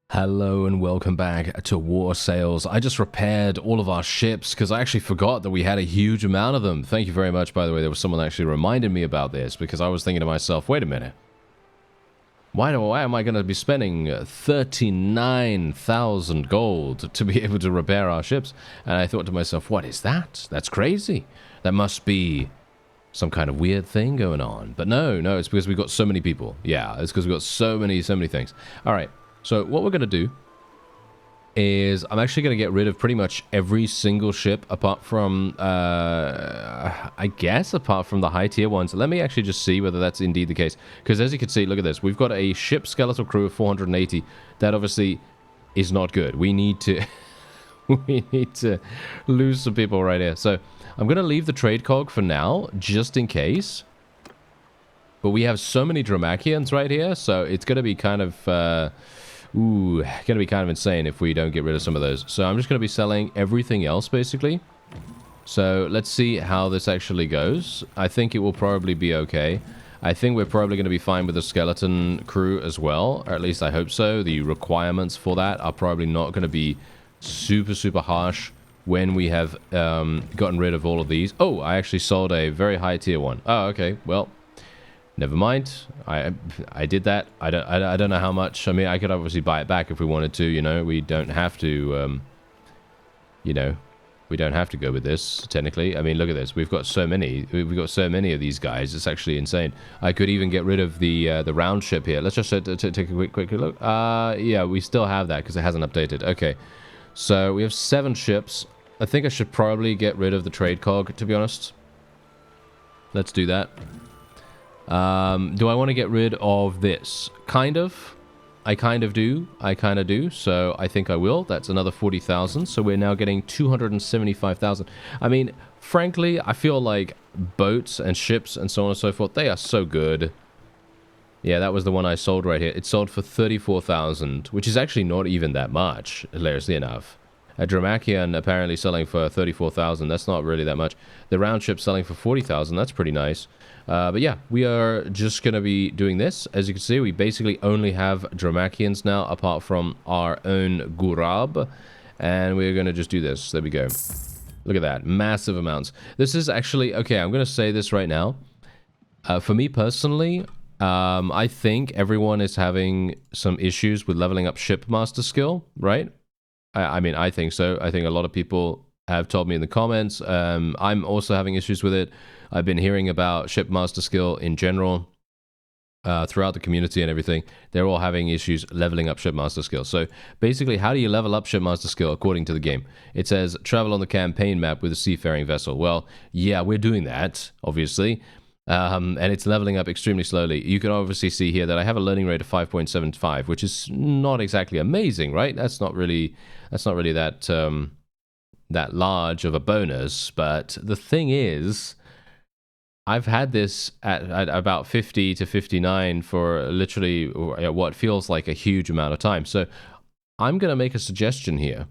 Hello and welcome back to War Sales. I just repaired all of our ships because I actually forgot that we had a huge amount of them. Thank you very much, by the way. There was someone actually reminded me about this because I was thinking to myself, wait a minute. Why am I going to be spending 39,000 gold to be able to repair our ships? And I thought to myself, what is that? That's crazy. That must be some kind of weird thing going on. But no, it's because we've got so many people. Yeah, it's because we've got so many things. All right. So what we're going to do is I'm actually going to get rid of pretty much every single ship apart from, I guess, apart from the high tier ones. Let me actually just see whether that's indeed the case. Because as you can see, look at this. We've got a ship skeletal crew of 480. That obviously is not good. We need to, we need to lose some people right here. So I'm going to leave the trade cog for now, just in case. But we have so many Dramachians right here, so it's going to be kind of... going to be kind of insane if we don't get rid of some of those. So I'm just going to be selling everything else, basically. So let's see how this actually goes. I think it will probably be okay. I think we're probably going to be fine with the skeleton crew as well. Or at least I hope so. The requirements for that are probably not going to be super harsh when we have gotten rid of all of these. Oh, I actually sold a very high tier one. Oh, okay. Well... never mind. I did that. I don't know how much. I mean, I could obviously buy it back if we wanted to. You know, we don't have to. You know, we don't have to go with this technically. I mean, look at this. We've got so many. We've got so many of these guys. It's actually insane. I could even get rid of the round ship here. Let's just take a quick look. Yeah, we still have that because it hasn't updated. Okay, so we have 7 ships. I think I should probably get rid of the trade cog, to be honest. Let's do that. Do I want to get rid of this? Kind of. I kind of do. So I think I will. That's another 40,000. So we're now getting 275,000. I mean, frankly, I feel like boats and ships and so on and so forth, they are so good. Yeah, that was the one I sold right here. It sold for 34,000, which is actually not even that much, hilariously enough. A Dramachian apparently selling for 34,000. That's not really that much. The round ship selling for 40,000. That's pretty nice. But yeah, we are just going to be doing this. As you can see, we basically only have Dramachians now, apart from our own Gurab. And we're going to just do this. There we go. Look at that. Massive amounts. This is actually... okay, I'm going to say this right now. For me personally... I think everyone is having some issues with leveling up shipmaster skill, right? I mean, I think so. I think a lot of people have told me in the comments. I'm also having issues with it. I've been hearing about shipmaster skill in general throughout the community and everything. They're all having issues leveling up shipmaster skill. So basically, how do you level up shipmaster skill according to the game? It says travel on the campaign map with a seafaring vessel. Well, yeah, we're doing that, obviously. And it's leveling up extremely slowly. You can obviously see here that I have a learning rate of 5.75, which is not exactly amazing, right? That's not really that that large of a bonus. But the thing is, I've had this at about 50 to 59 for literally what feels like a huge amount of time. So I'm going to make a suggestion here.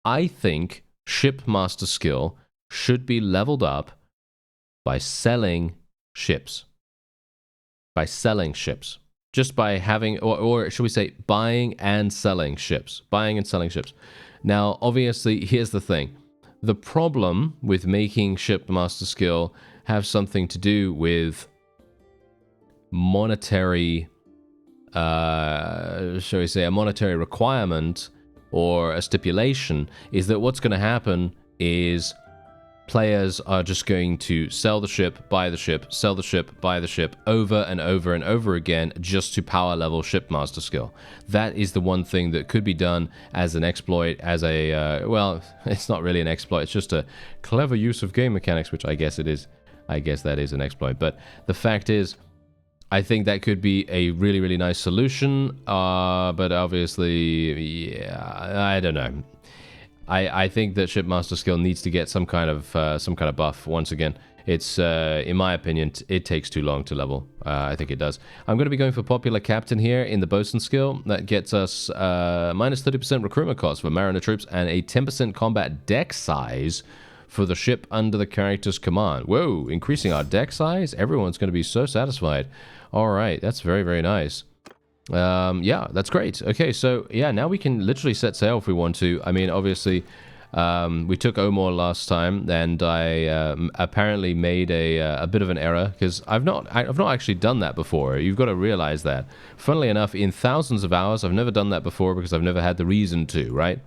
I think shipmaster skill should be leveled up by selling ships. By selling ships. Just by having, or should we say, buying and selling ships. Buying and selling ships. Now, obviously, here's the thing. The problem with making shipmaster skill have something to do with monetary, shall we say, a monetary requirement or a stipulation is that what's going to happen is players are just going to sell the ship, buy the ship, sell the ship, buy the ship over and over and over again just to power level shipmaster skill. That is the one thing that could be done as an exploit, as a, well, it's not really an exploit, it's just a clever use of game mechanics, which I guess it is. I guess that is an exploit. But the fact is, I think that could be a really nice solution, but obviously, yeah, I don't know. I think that shipmaster skill needs to get some kind of buff once again. It's in my opinion, it takes too long to level. I think it does. I'm going to be going for popular captain here in the bosun skill. That gets us minus 30% recruitment cost for mariner troops and a 10% combat deck size for the ship under the character's command. Whoa, increasing our deck size? Everyone's going to be so satisfied. All right, that's very nice. Yeah, that's great. Okay, so yeah, now we can literally set sail if we want to. I mean, obviously, we took Omor last time, and I apparently made a bit of an error because I've not actually done that before. You've got to realize that. Funnily enough, in thousands of hours, I've never done that before because I've never had the reason to. Right?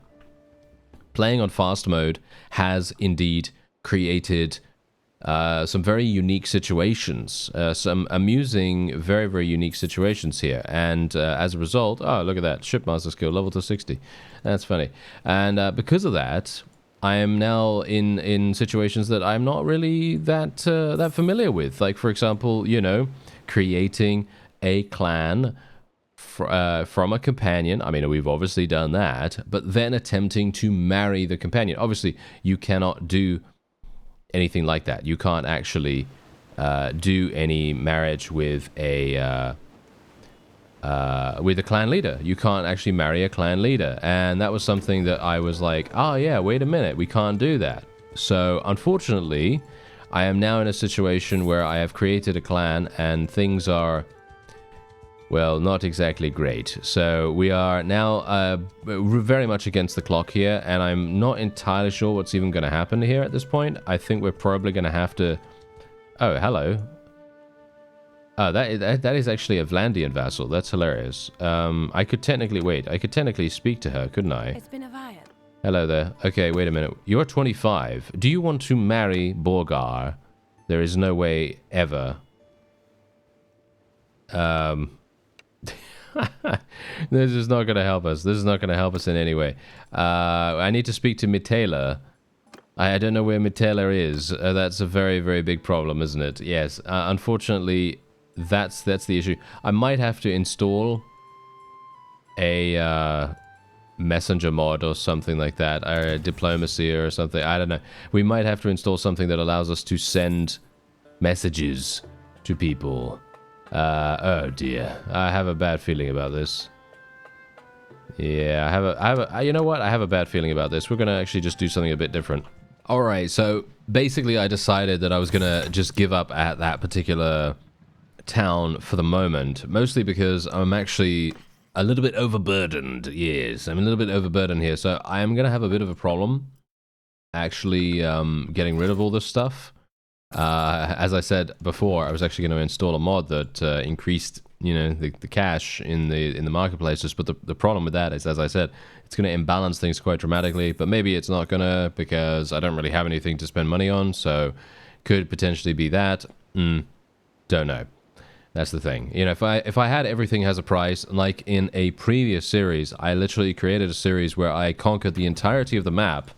Playing on fast mode has indeed created some very unique situations, some amusing, very, very unique situations here. And as a result, oh, look at that, shipmaster skill, level to 60. That's funny. And because of that, I am now in situations that I'm not really that that familiar with. Like, for example, you know, creating a clan from a companion. I mean, we've obviously done that, but then attempting to marry the companion. Obviously, you cannot do anything like that. You can't actually do any marriage with a clan leader. You can't actually marry a clan leader, and that was something that I was like, oh yeah, wait a minute, we can't do that. So unfortunately, I am now in a situation where I have created a clan, and things are, well, not exactly great. So we are now very much against the clock here, and I'm not entirely sure what's even going to happen here at this point. I think we're probably going to have to... Oh, hello. Oh, that is actually a Vlandian vassal. That's hilarious. I could technically... Wait, I could technically speak to her, couldn't I? It's been a while. Hello there. Okay, wait a minute. You're 25. Do you want to marry Borgar? There is no way ever. This is not going to help us. This is not going to help us in any way. I need to speak to Mitela. I don't know where Mitela is. That's a very, very big problem, isn't it? Yes. Unfortunately, that's the issue. I might have to install a messenger mod or something like that, or diplomacy or something. I don't know. We might have to install something that allows us to send messages to people. Oh dear, I have a bad feeling about this. Yeah, you know what? I have a bad feeling about this. We're gonna actually just do something a bit different. Alright, so basically I decided that I was gonna just give up at that particular town for the moment, mostly because I'm actually a little bit overburdened. Yes, I'm a little bit overburdened here, so I am gonna have a bit of a problem actually getting rid of all this stuff. As I said before, I was actually going to install a mod that increased, you know, the cash in the marketplaces. But the problem with that is, as I said, it's going to imbalance things quite dramatically. But maybe it's not going to, because I don't really have anything to spend money on. So could potentially be that. Don't know. That's the thing. You know, if I had everything has a price, like in a previous series, I literally created a series where I conquered the entirety of the map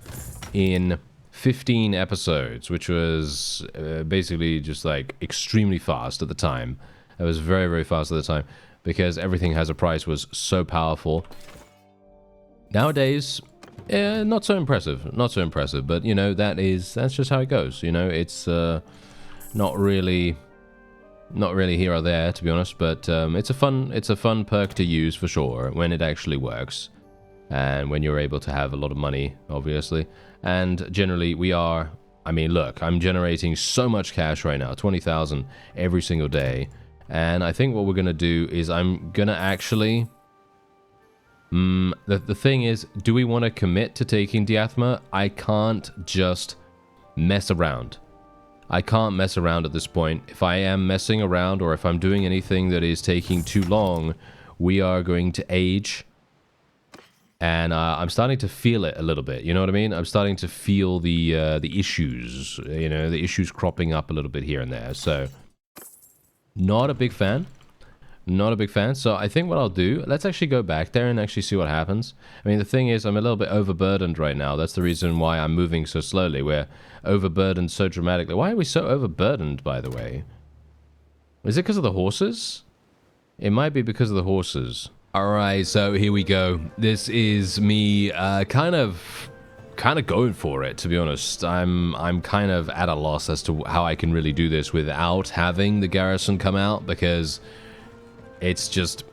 in 15 episodes, which was basically just like extremely fast at the time. It was very, very fast at the time because everything has a price was so powerful. Nowadays, not so impressive, but you know, that's just how it goes. You know, it's not really here or there, to be honest, but it's a fun perk to use for sure when it actually works. And when you're able to have a lot of money, obviously. And generally, I mean, look, I'm generating so much cash right now, 20,000 every single day. And I think what we're going to do is I'm going to actually... the thing is, do we want to commit to taking Diathma? I can't just mess around. I can't mess around at this point. If I am messing around, or if I'm doing anything that is taking too long, we are going to age. And I'm starting to feel it a little bit, you know what I mean? I'm starting to feel the issues, you know, the issues cropping up a little bit here and there. So, not a big fan. Not a big fan. So I think what I'll do, let's actually go back there and actually see what happens. I mean, the thing is, I'm a little bit overburdened right now. That's the reason why I'm moving so slowly. We're overburdened so dramatically. Why are we so overburdened, by the way? Is it because of the horses? It might be because of the horses. Alright, so here we go. This is me kind of going for it, to be honest. I'm kind of at a loss as to how I can really do this without having the garrison come out, because it's just,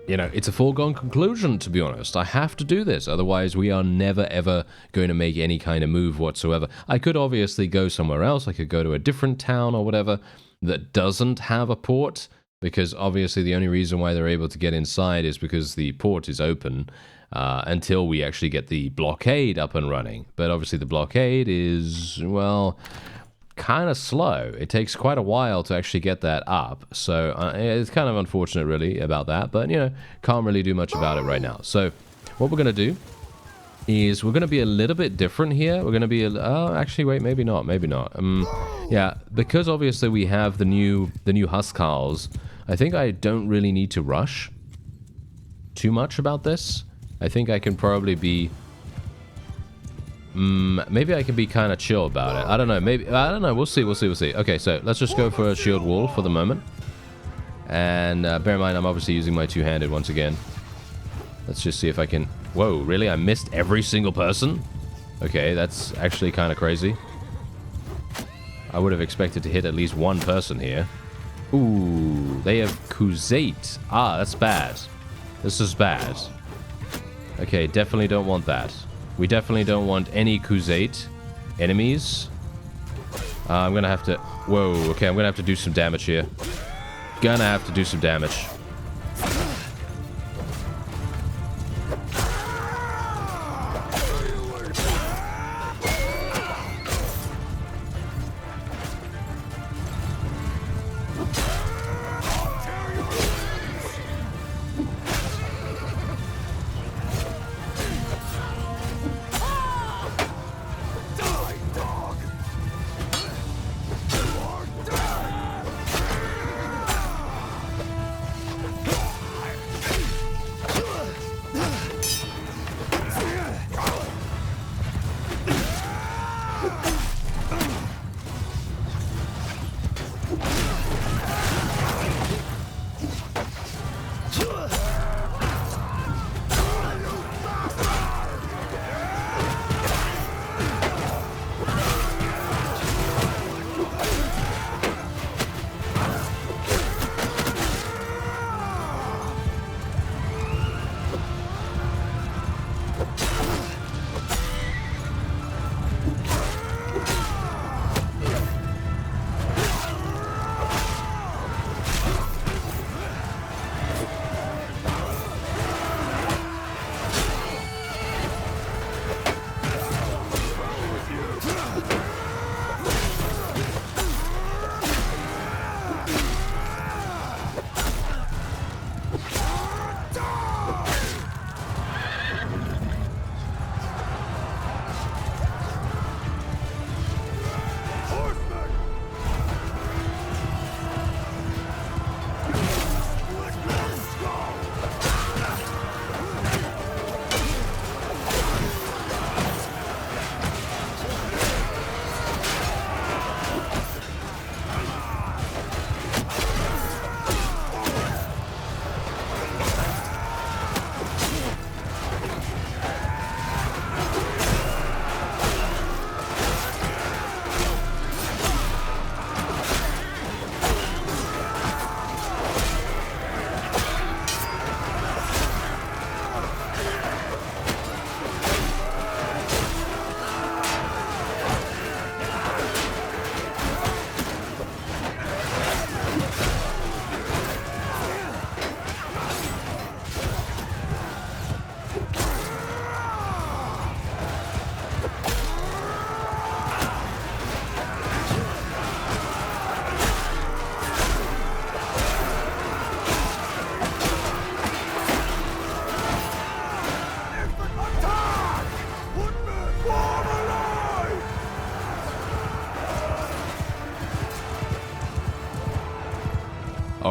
you know, it's a foregone conclusion, to be honest. I have to do this, otherwise we are never ever going to make any kind of move whatsoever. I could obviously go somewhere else. I could go to a different town or whatever that doesn't have a port. because obviously the only reason why they're able to get inside is because the port is open until we actually get the blockade up and running. But obviously the blockade is, well, kind of slow. It takes quite a while to actually get that up. So it's kind of unfortunate really about that, but you know, can't really do much about it right now. So what we're going to do is we're going to be a little bit different here. We're going to be, oh, actually, wait, maybe not. Yeah, because obviously we have the new Huskarls, I think I don't really need to rush too much about this. I think I can probably be, maybe I can be kind of chill about it. I don't know, maybe, I don't know, we'll see. Okay, so let's just go for a shield wall for the moment. And bear in mind, I'm obviously using my two-handed once again. Let's just see if I can... Whoa, really? I missed every single person? Okay, that's actually kind of crazy. I would have expected to hit at least one person here. Ooh, they have Khuzait. Ah, that's bad. This is bad. Okay, definitely don't want that. We definitely don't want any Khuzait enemies. I'm gonna have to... Whoa, okay, I'm gonna have to do some damage here. Gonna have to do some damage.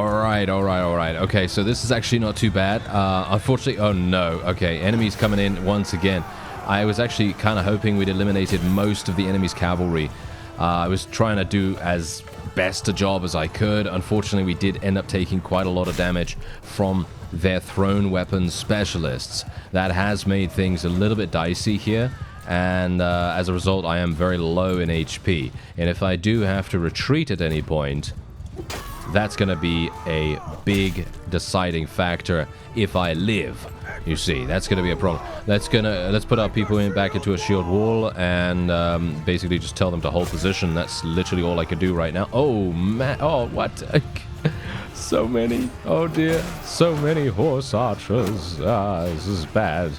All right. Okay, so this is actually not too bad. Unfortunately, oh no. Okay, enemies coming in once again. I was actually kind of hoping we'd eliminated most of the enemy's cavalry. I was trying to do as best a job as I could. Unfortunately, we did end up taking quite a lot of damage from their thrown weapons specialists. That has made things a little bit dicey here. And as a result, I am very low in HP. And if I do have to retreat at any point, that's going to be a big deciding factor if I live. You see, that's going to be a problem. Let's put our people back into a shield wall and basically just tell them to hold position. That's literally all I can do right now. Oh man! Oh what? So many. Oh dear. So many horse archers. Ah, this is bad.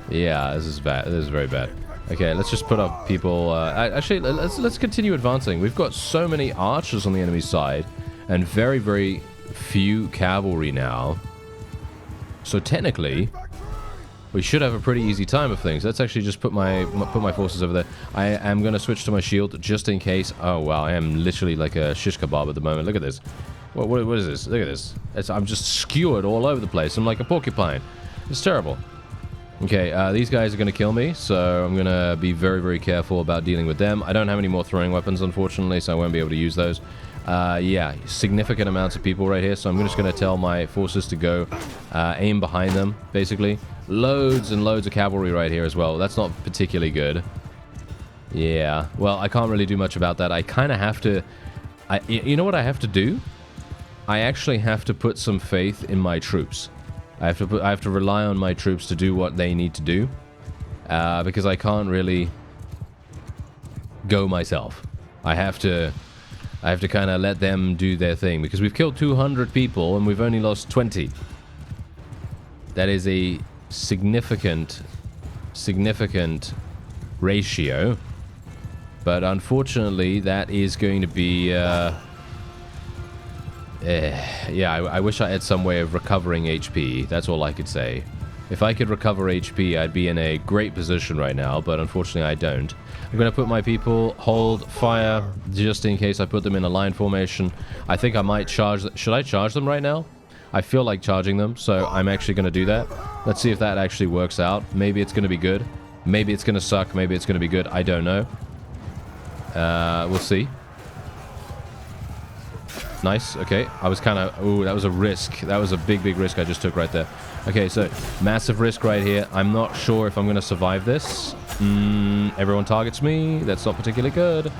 Yeah, this is bad. This is very bad. Okay, let's just put up people. Actually, let's continue advancing. We've got so many archers on the enemy side, and very, very few cavalry now. So technically, we should have a pretty easy time of things. Let's actually just put my forces over there. I am going to switch to my shield just in case. Oh wow, I am literally like a shish kebab at the moment. Look at this. What is this? Look at this. I'm just skewered all over the place. I'm like a porcupine. It's terrible. Okay, these guys are going to kill me, so I'm going to be very, very careful about dealing with them. I don't have any more throwing weapons, unfortunately, so I won't be able to use those. Yeah, significant amounts of people right here, so I'm just going to tell my forces to go aim behind them, basically. Loads and loads of cavalry right here as well. That's not particularly good. Yeah, well, I can't really do much about that. I kind of have to... you know what I have to do? I actually have to put some faith in my troops. I have to rely on my troops to do what they need to do, because I can't really go myself. I have to kind of let them do their thing, because we've killed 200 people and we've only lost 20. That is a significant ratio, but unfortunately that is going to be yeah, I wish I had some way of recovering HP. That's all I could say. If I could recover HP, I'd be in a great position right now, but unfortunately I don't. I'm going to put my people hold fire just in case I put them in a line formation. I think I might charge... Should I charge them right now? I feel like charging them, so I'm actually going to do that. Let's see if that actually works out. Maybe it's going to be good. Maybe it's going to suck. Maybe it's going to be good. I don't know. We'll see. Nice. Okay. I was kind of... Ooh, that was a risk. That was a big, big risk I just took right there. Okay, so massive risk right here. I'm not sure if I'm going to survive this. Everyone targets me. That's not particularly good.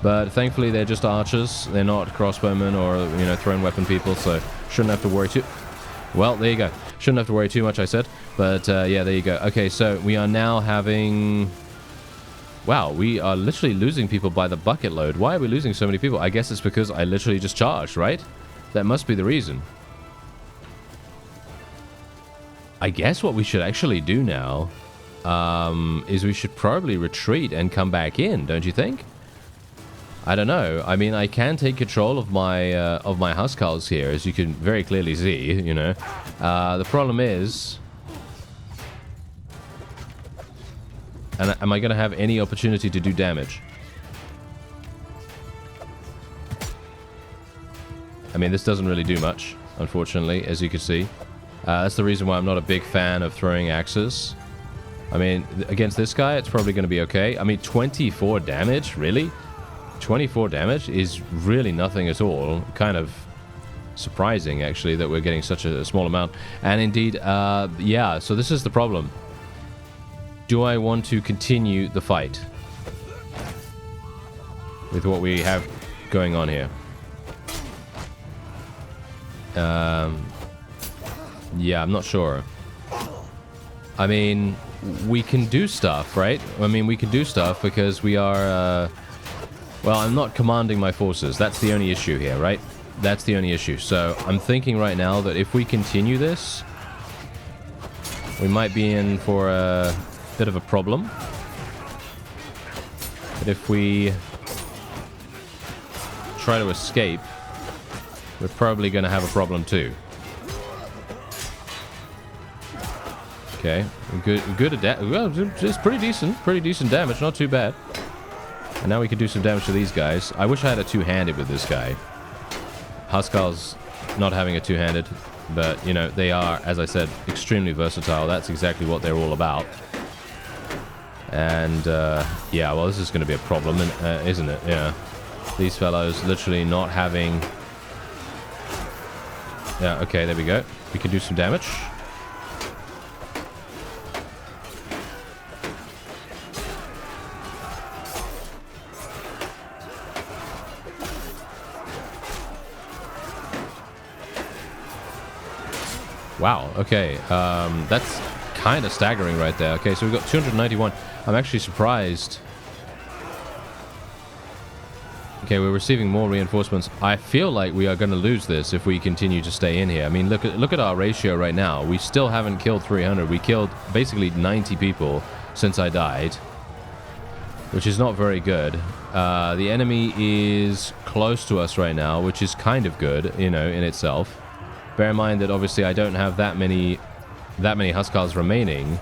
But thankfully, they're just archers. They're not crossbowmen or, you know, thrown weapon people, so shouldn't have to worry too... Well, there you go. Shouldn't have to worry too much, I said. But, yeah, there you go. Okay, so we are now having... Wow, we are literally losing people by the bucket load. Why are we losing so many people? I guess it's because I literally just charged, right? That must be the reason. I guess what we should actually do now is we should probably retreat and come back in, don't you think? I don't know. I mean, I can take control of my huskarls here, as you can very clearly see, you know. The problem is... And am I going to have any opportunity to do damage? I mean, this doesn't really do much, unfortunately, as you can see. That's the reason why I'm not a big fan of throwing axes. I mean, against this guy, it's probably going to be okay. I mean, 24 damage? Really? 24 damage is really nothing at all. Kind of surprising, actually, that we're getting such a small amount. And indeed, yeah, so this is the problem. Do I want to continue the fight with what we have going on here? Yeah, I'm not sure. I mean, we can do stuff, right? I mean, we can do stuff because we are... well, I'm not commanding my forces. That's the only issue here, right? That's the only issue. So I'm thinking right now that if we continue this, we might be in for a bit of a problem. But if we try to escape, we're probably going to have a problem too. Okay, good at well, it's pretty decent damage, not too bad. And now we can do some damage to these guys. I wish I had a two-handed with this guy. Huskarls not having a two-handed, but, you know, they are, as I said, extremely versatile. That's exactly what they're all about. And, yeah, well, this is going to be a problem, isn't it? Yeah. These fellows literally not having... Yeah, okay, there we go. We can do some damage. Wow, okay, that's kind of staggering right there. Okay, so we've got 291. I'm actually surprised. Okay, we're receiving more reinforcements. I feel like we are going to lose this if we continue to stay in here. I mean, look at our ratio right now. We still haven't killed 300. We killed basically 90 people since I died, which is not very good. The enemy is close to us right now, which is kind of good, you know, in itself. Bear in mind that obviously I don't have that many Huskars remaining.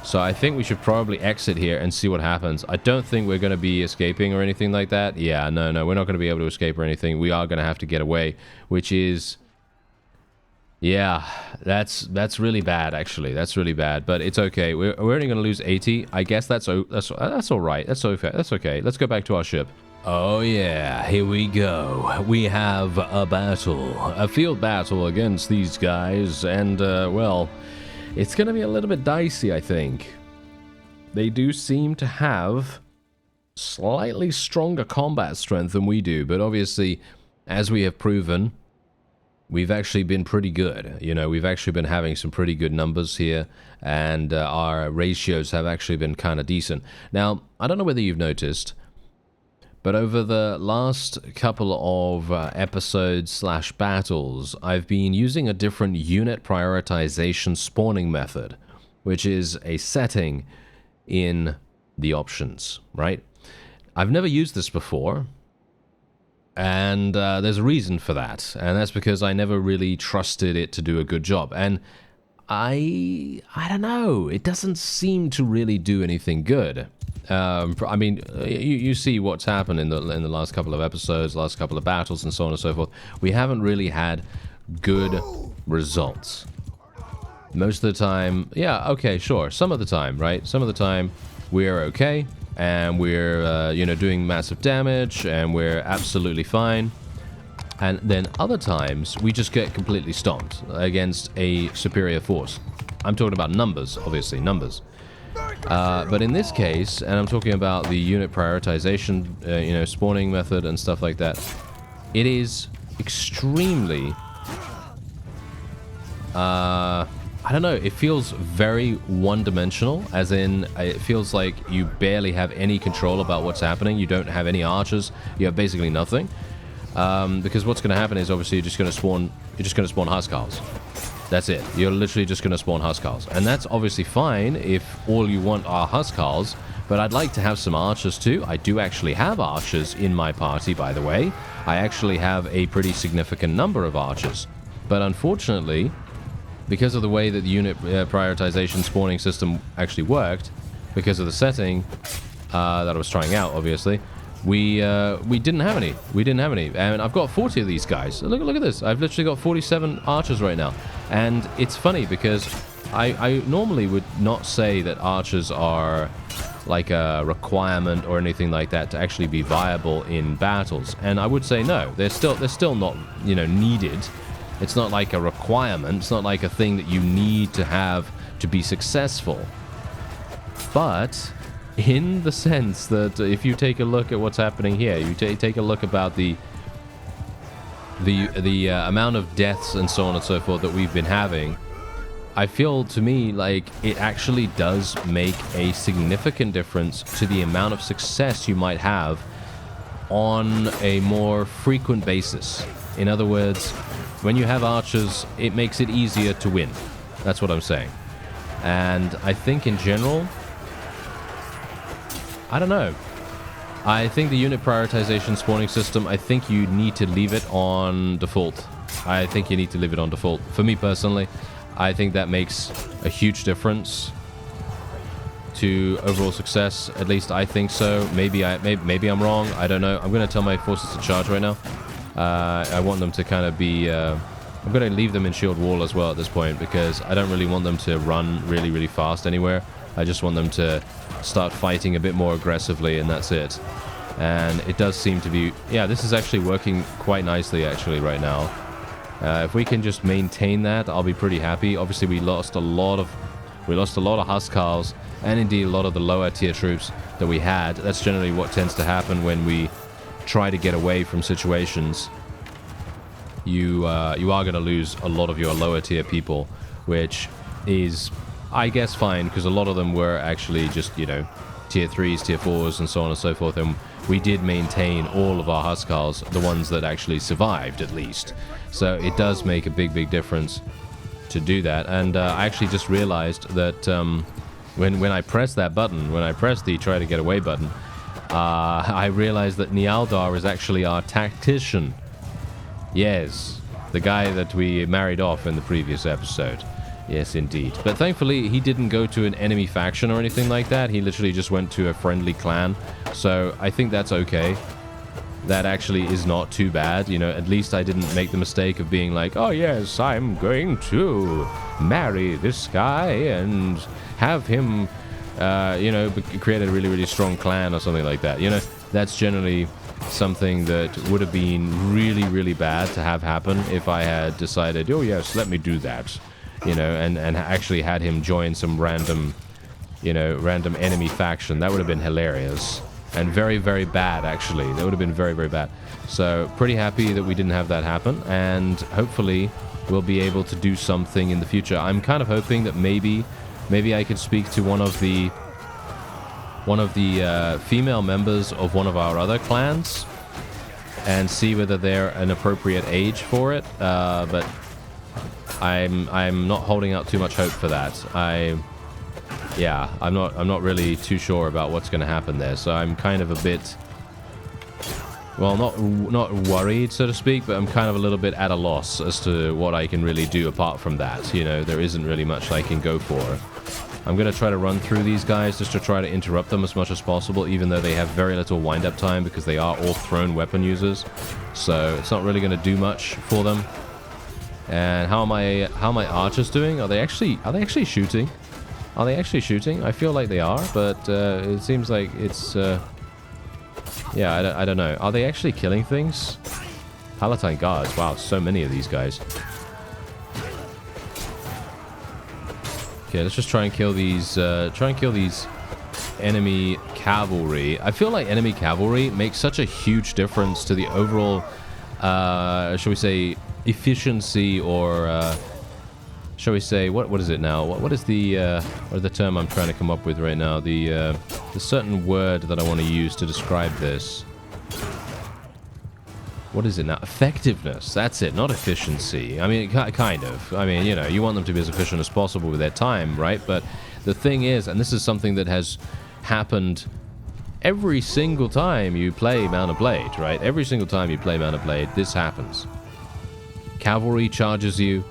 So I think we should probably exit here and see what happens. I don't think we're going to be escaping or anything like that. Yeah, no, we're not going to be able to escape or anything. We are going to have to get away, which is... Yeah, that's really bad, actually. That's really bad, but it's okay. We're only going to lose 80. I guess that's all right. That's okay. That's okay. Let's go back to our ship. Oh yeah, here we go. We have a battle, a field battle against these guys, and well, it's going to be a little bit dicey, I think. They do seem to have slightly stronger combat strength than we do, but obviously, as we have proven, we've actually been pretty good. You know, we've actually been having some pretty good numbers here, and our ratios have actually been kind of decent. Now, I don't know whether you've noticed, but over the last couple of episodes/battles, I've been using a different unit prioritization spawning method, which is a setting in the options, right? I've never used this before, and there's a reason for that, and that's because I never really trusted it to do a good job. And I don't know, it doesn't seem to really do anything good. I mean, you see what's happened in the last couple of episodes, last couple of battles, and so on and so forth. We haven't really had good results. Most of the time, yeah, okay, sure. Some of the time, right? Some of the time, we're okay, and we're, you know, doing massive damage, and we're absolutely fine. And then other times, we just get completely stomped against a superior force. I'm talking about numbers, obviously, numbers. But in this case, and I'm talking about the unit prioritization, you know, spawning method and stuff like that, it is extremely, I don't know, it feels very one-dimensional, as in, it feels like you barely have any control about what's happening. You don't have any archers. You have basically nothing. Because what's going to happen is, obviously, you're just going to spawn Huskars. That's it. You're literally just going to spawn Huskars. And that's obviously fine if all you want are Huskars, but I'd like to have some archers too. I do actually have archers in my party, by the way. I actually have a pretty significant number of archers. But unfortunately, because of the way that the unit prioritization spawning system actually worked, because of the setting that I was trying out, obviously, we didn't have any. We didn't have any. And I've got 40 of these guys. Look at this. I've literally got 47 archers right now. And it's funny because I normally would not say that archers are like a requirement or anything like that to actually be viable in battles. And I would say no. They're still not, you know, needed. It's not like a requirement. It's not like a thing that you need to have to be successful. But in the sense that if you take a look at what's happening here, you take a look about the amount of deaths and so on and so forth that we've been having, I feel, to me, like it actually does make a significant difference to the amount of success you might have on a more frequent basis. In other words, when you have archers, it makes it easier to win. That's what I'm saying. And I think in general, I don't know. I think the unit prioritization spawning system, I think you need to leave it on default. I think you need to leave it on default. For me personally, I think that makes a huge difference to overall success. At least I think so. Maybe I'm wrong. I don't know. I'm going to tell my forces to charge right now. I want them to kind of be... I'm going to leave them in shield wall as well at this point, because I don't really want them to run really, really fast anywhere. I just want them to start fighting a bit more aggressively, and that's it. And it does seem to be... Yeah, this is actually working quite nicely, actually, right now. If we can just maintain that, I'll be pretty happy. Obviously, we lost a lot of Huskars, and indeed a lot of the lower tier troops that we had. That's generally what tends to happen when we try to get away from situations. You are going to lose a lot of your lower tier people, which is, I guess, fine, because a lot of them were actually just, you know, tier 3s, tier 4s, and so on and so forth, and we did maintain all of our Huskarls, the ones that actually survived at least. So it does make a big difference to do that. And I actually just realized that when I press that button, when I press the try to get away button, I realized that Nialdar is actually our tactician. Yes, the guy that we married off in the previous episode. Yes, indeed. But thankfully, he didn't go to an enemy faction or anything like that. He literally just went to a friendly clan. So I think that's okay. That actually is not too bad. You know, at least I didn't make the mistake of being like, oh yes, I'm going to marry this guy and have him, you know, create a really strong clan or something like that. You know, that's generally something that would have been really bad to have happen if I had decided, oh yes, let me do that. You know, and actually had him join some random, you know, random enemy faction. That would have been hilarious. And very bad, actually. That would have been very bad. So, pretty happy that we didn't have that happen. And hopefully, we'll be able to do something in the future. I'm kind of hoping that maybe I could speak to one of the female members of one of our other clans and see whether they're an appropriate age for it. But I'm not holding out too much hope for that. Yeah, I'm not really too sure about what's going to happen there. So I'm kind of a bit, well, not worried, so to speak, but I'm kind of a little bit at a loss as to what I can really do apart from that. You know, there isn't really much I can go for. I'm going to try to run through these guys just to try to interrupt them as much as possible, even though they have very little wind-up time because they are all thrown weapon users. So it's not really going to do much for them. And how are my archers doing? Are they actually shooting? Are they actually shooting? I feel like they are, but it seems like it's yeah, I don't know. Are they actually killing things? Palatine guards. Wow, so many of these guys. Okay, let's just try and kill these enemy cavalry. I feel like enemy cavalry makes such a huge difference to the overall shall we say efficiency, or shall we say, what is it now? What is the term I'm trying to come up with right now? The certain word that I want to use to describe this. What is it now? Effectiveness. That's it, not efficiency. I mean, kind of. I mean, you know, you want them to be as efficient as possible with their time, right? But the thing is, and this is something that has happened every single time you play Mount and Blade, right? Every single time you play Mount and Blade, this happens. Cavalry charges you.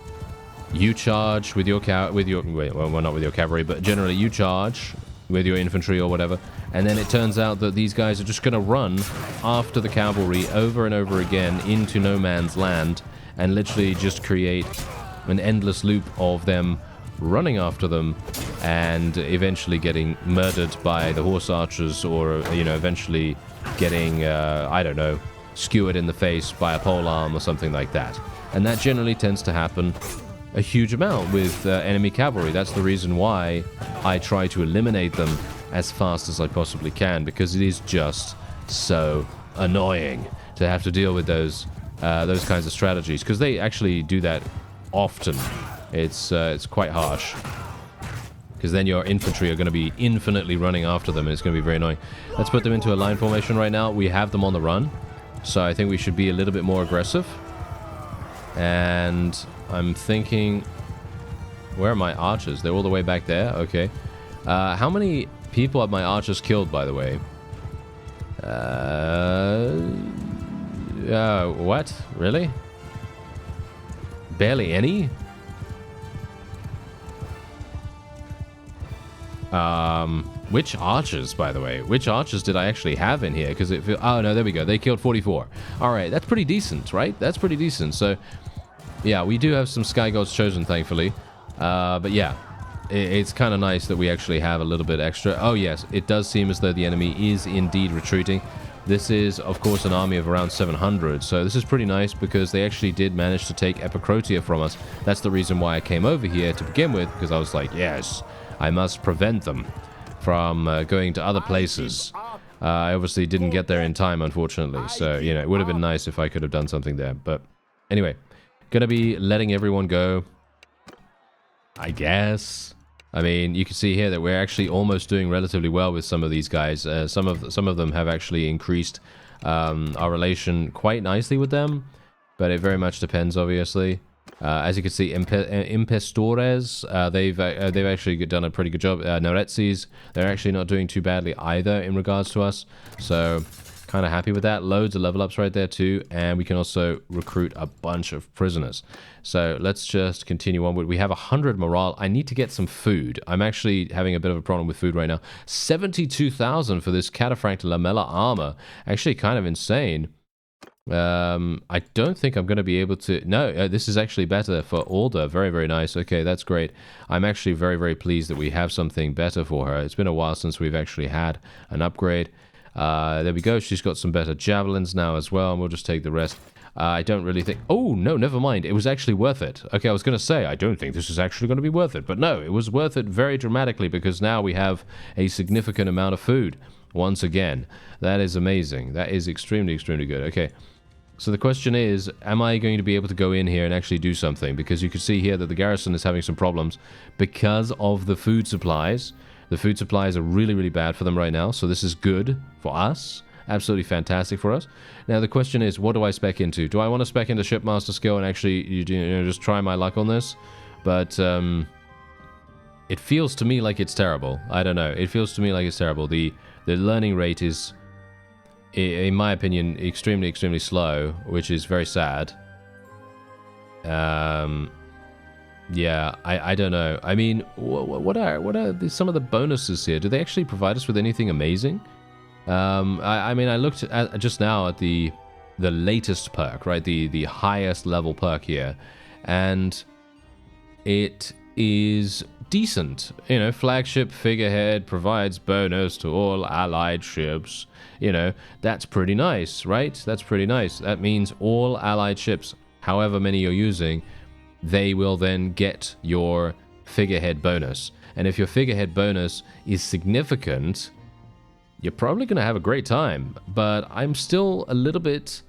You charge with your well, not with your cavalry, but generally you charge with your infantry or whatever, and then it turns out that these guys are just going to run after the cavalry over and over again into no man's land, and literally just create an endless loop of them running after them and eventually getting murdered by the horse archers, or, you know, eventually getting, I don't know, skewered in the face by a polearm or something like that. And that generally tends to happen a huge amount with enemy cavalry. That's the reason why I try to eliminate them as fast as I possibly can, because it is just so annoying to have to deal with those kinds of strategies, because they actually do that often. It's quite harsh, because then your infantry are going to be infinitely running after them, and it's going to be very annoying. Let's put them into a line formation right now. We have them on the run, so I think we should be a little bit more aggressive. And I'm thinking, where are my archers? They're all the way back there. Okay. How many people have my archers killed, by the way? What? Really? Barely any? Which archers, by the way? Which archers did I actually have in here? Because oh no, there we go. They killed 44. All right, that's pretty decent, right? That's pretty decent. So, yeah, we do have some Sky Gods chosen, thankfully. But yeah, it's kind of nice that we actually have a little bit extra. Oh yes, it does seem as though the enemy is indeed retreating. This is, of course, an army of around 700. So this is pretty nice because they actually did manage to take Epicrotia from us. That's the reason why I came over here to begin with, because I was like, yes, I must prevent them from going to other places. I obviously didn't get there in time, unfortunately. So, you know, it would have been nice if I could have done something there. But anyway, gonna be letting everyone go, I guess. I mean, you can see here that we're actually almost doing relatively well with some of these guys. Some of them have actually increased our relation quite nicely with them, but it very much depends, obviously. As you can see, Impestores, they've actually done a pretty good job. Noretsis, they're actually not doing too badly either in regards to us, so kind of happy with that. Loads of level ups right there too, and we can also recruit a bunch of prisoners. So let's just continue on. We have 100 morale. I need to get some food. I'm actually having a bit of a problem with food right now. 72,000 for this Cataphracta Lamella armor. Actually kind of insane. I don't think I'm going to be able to... No, this is actually better for Alda. Very, very nice. Okay, that's great. I'm actually very, very pleased that we have something better for her. It's been a while since we've actually had an upgrade. There we go. She's got some better javelins now as well, and we'll just take the rest. I don't really think... Oh, no, never mind. It was actually worth it. Okay, I was going to say, I don't think this is actually going to be worth it. But no, it was worth it very dramatically because now we have a significant amount of food once again. That is amazing. That is extremely, extremely good. Okay. So the question is, am I going to be able to go in here and actually do something? Because you can see here that the garrison is having some problems because of the food supplies. The food supplies are really, really bad for them right now. So this is good for us. Absolutely fantastic for us. Now the question is, what do I spec into? Do I want to spec into Shipmaster skill and actually just try my luck on this? But it feels to me like it's terrible. I don't know. It feels to me like it's terrible. The learning rate is, in my opinion, extremely, extremely slow, which is very sad. Yeah, I don't know. I mean, what are some of the bonuses here? Do they actually provide us with anything amazing? I mean, I looked at just now at the latest perk, right? The highest level perk here, and it is decent. You know, flagship figurehead provides bonus to all allied ships. You know, that's pretty nice, right? That's pretty nice. That means all allied ships, however many you're using, they will then get your figurehead bonus. And if your figurehead bonus is significant, you're probably going to have a great time. But I'm still a little bit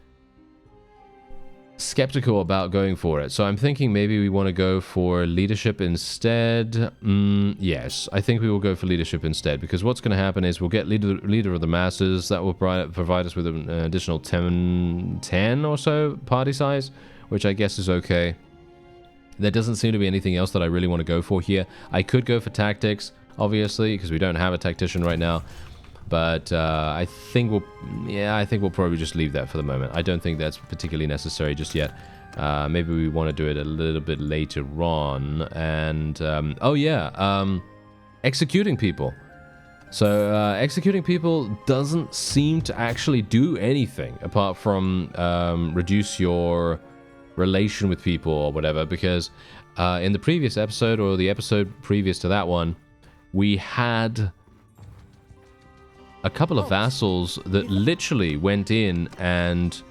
skeptical about going for it. So I'm thinking maybe we want to go for leadership instead. Yes, I think we will go for leadership instead, because what's going to happen is we'll get leader of the masses. That will provide us with an additional 10 or so party size, which I guess is okay. There doesn't seem to be anything else that I really want to go for here. I could go for tactics, obviously, because we don't have a tactician right now. But I think we'll probably just leave that for the moment. I don't think that's particularly necessary just yet. Maybe we want to do it a little bit later on. And oh yeah, executing people. So executing people doesn't seem to actually do anything apart from reduce your relation with people or whatever. Because in the previous episode, or the episode previous to that one, we had a couple of vassals that literally went in and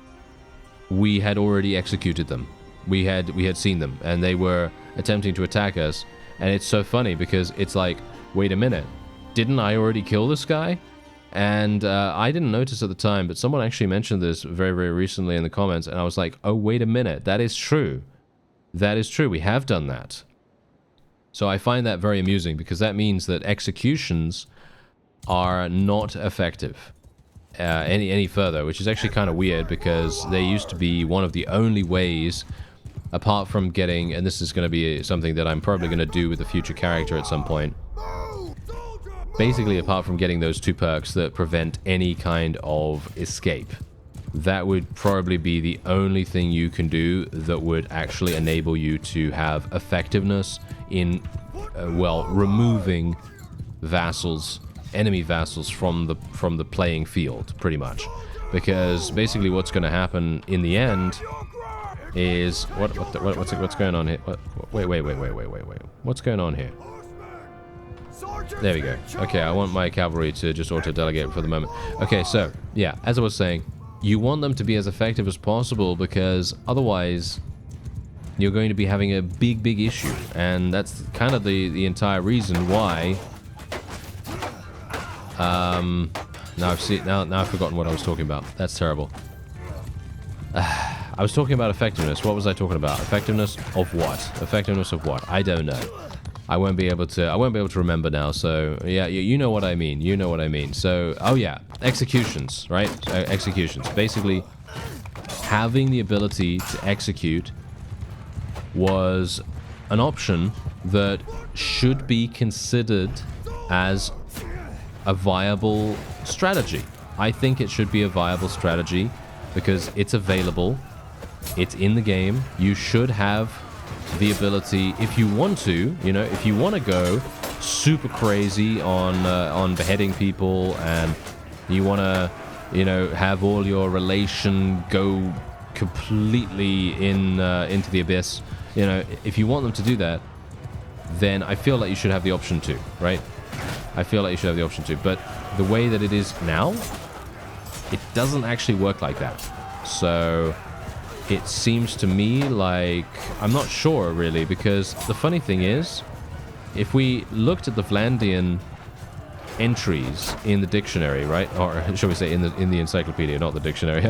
we had already executed them. We had seen them and they were attempting to attack us. And it's so funny because it's like, wait a minute, didn't I already kill this guy? And I didn't notice at the time, but someone actually mentioned this very, very recently in the comments, and I was like, oh, wait a minute, that is true. That is true, we have done that. So I find that very amusing, because that means that executions are not effective any further, which is actually kind of weird, because they used to be one of the only ways, apart from getting, and this is going to be something that I'm probably going to do with a future character at some point, basically apart from getting those 2 perks that prevent any kind of escape. That would probably be the only thing you can do that would actually enable you to have effectiveness in, well, removing vassals, enemy vassals from the playing field, pretty much. Because basically what's going to happen in the end is what's going on here? Wait. What's going on here? There we go. Okay, I want my cavalry to just auto-delegate for the moment. Okay, so, yeah, as I was saying, you want them to be as effective as possible, because otherwise you're going to be having a big, big issue. And that's kind of the entire reason why... now I've forgotten what I was talking about. That's terrible. I was talking about effectiveness. What was I talking about? Effectiveness of what? Effectiveness of what? I don't know. I won't be able to remember now. So yeah, you know what I mean. You know what I mean. So oh yeah, executions, right? Executions. Basically, having the ability to execute was an option that should be considered as a viable strategy. I think it should be a viable strategy because it's available. It's in the game. You should have the ability, if you want to, you know, if you want to go super crazy on beheading people, and you want to, you know, have all your relation go completely into the abyss, you know, if you want them to do that, then I feel like you should have the option to, right? I feel like you should have the option to, but the way that it is now, it doesn't actually work like that. So it seems to me like, I'm not sure really, because the funny thing is, if we looked at the Vlandian entries in the dictionary, right, or shall we say in the encyclopedia, not the dictionary,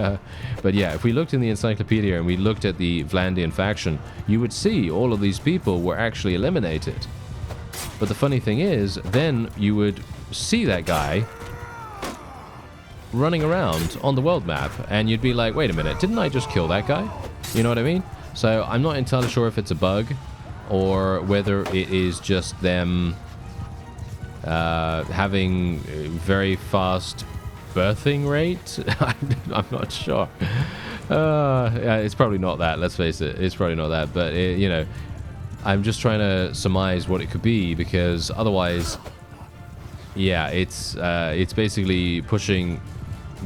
but yeah, if we looked in the encyclopedia and we looked at the Vlandian faction, you would see all of these people were actually eliminated. But the funny thing is, then you would see that guy running around on the world map, and you'd be like, wait a minute, didn't I just kill that guy? You know what I mean? So I'm not entirely sure if it's a bug or whether it is just them having a very fast birthing rate. I'm not sure. Yeah, it's probably not that, let's face it. It's probably not that, but you know, I'm just trying to surmise what it could be, because otherwise, yeah, it's basically pushing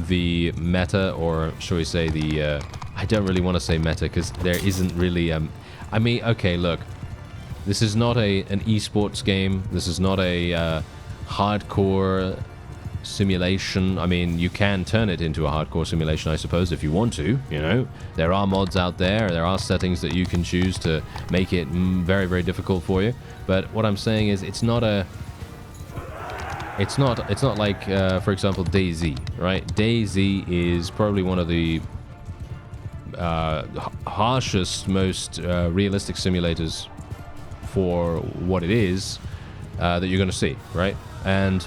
the meta, or shall we say the I don't really want to say meta because there isn't really I mean, okay, look, this is not an esports game. This is not a hardcore simulation. I mean, you can turn it into a hardcore simulation, I suppose, if you want to, you know. There are mods out there. There are settings that you can choose to make it very, very difficult for you. But what I'm saying is, it's not a... It's not like, for example, DayZ, right? DayZ is probably one of the harshest, most realistic simulators for what it is that you're going to see, right? And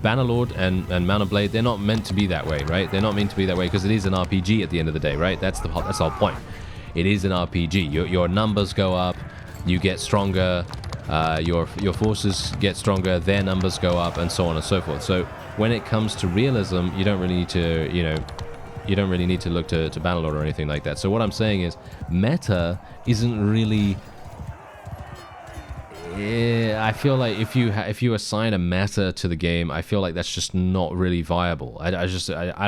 Bannerlord and Man of Blade, they're not meant to be that way, right? They're not meant to be that way because it is an RPG at the end of the day, right? That's the whole point. It is an RPG. Your numbers go up, you get stronger, your forces get stronger, their numbers go up, and so on and so forth. So when it comes to realism, you don't really need to, you know, you don't really need to look to Bannerlord or anything like that. So what I'm saying is, meta isn't really... I feel like if you assign a meta to the game, I feel like that's just not really viable. I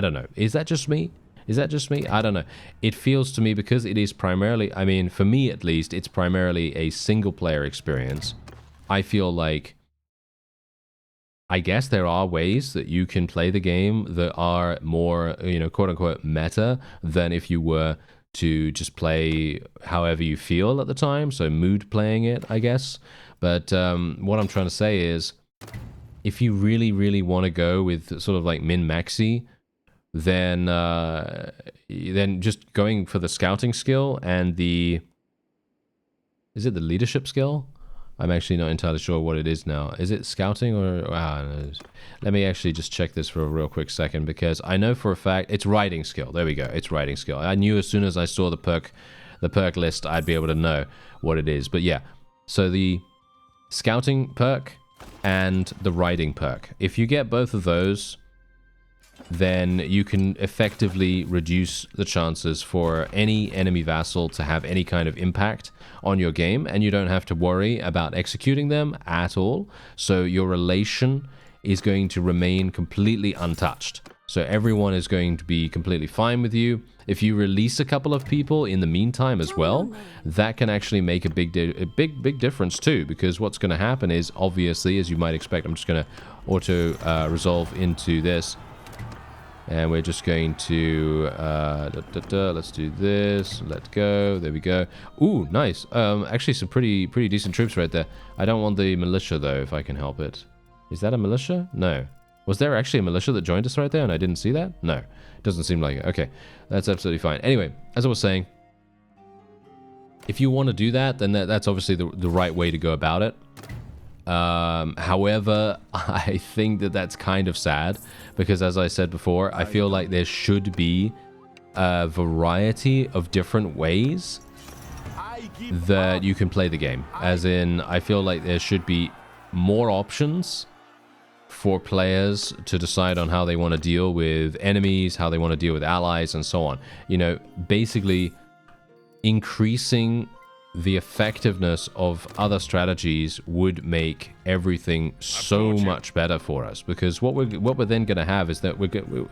don't know. Is that just me? Is that just me? I don't know. It feels to me, because it is primarily, I mean, for me at least, it's primarily a single-player experience. I feel like, I guess there are ways that you can play the game that are more, you know, quote-unquote meta than if you were to just play however you feel at the time, so mood playing it, I guess. But what I'm trying to say is, if you really, really want to go with sort of like min-maxi, then just going for the scouting skill and the... Is it the leadership skill? I'm actually not entirely sure what it is now. Is it scouting or... no. Let me actually just check this for a real quick second, because I know for a fact it's riding skill. There we go. It's riding skill. I knew as soon as I saw the perk list, I'd be able to know what it is. But yeah, so the scouting perk and the riding perk. If you get both of those, then you can effectively reduce the chances for any enemy vassal to have any kind of impact on your game, and you don't have to worry about executing them at all. So your relation is going to remain completely untouched. So everyone is going to be completely fine with you. If you release a couple of people in the meantime as well, that can actually make a big difference too, because what's going to happen is, obviously, as you might expect, I'm just going to auto resolve into this. And we're just going to, let's do this, let go, there we go. Ooh, nice. Actually some pretty decent troops right there. I don't want the militia though, if I can help it. Is that a militia? No. Was there actually a militia that joined us right there and I didn't see that? No, doesn't seem like it. Okay, that's absolutely fine. Anyway, as I was saying, if you want to do that, then that's obviously the right way to go about it. However, I think that that's kind of sad because, as I said before, I feel like there should be a variety of different ways that you can play the game. As in, I feel like there should be more options for players to decide on how they want to deal with enemies, how they want to deal with allies, and so on. You know, basically increasing the effectiveness of other strategies would make everything so much better for us, because what we're then going to have is that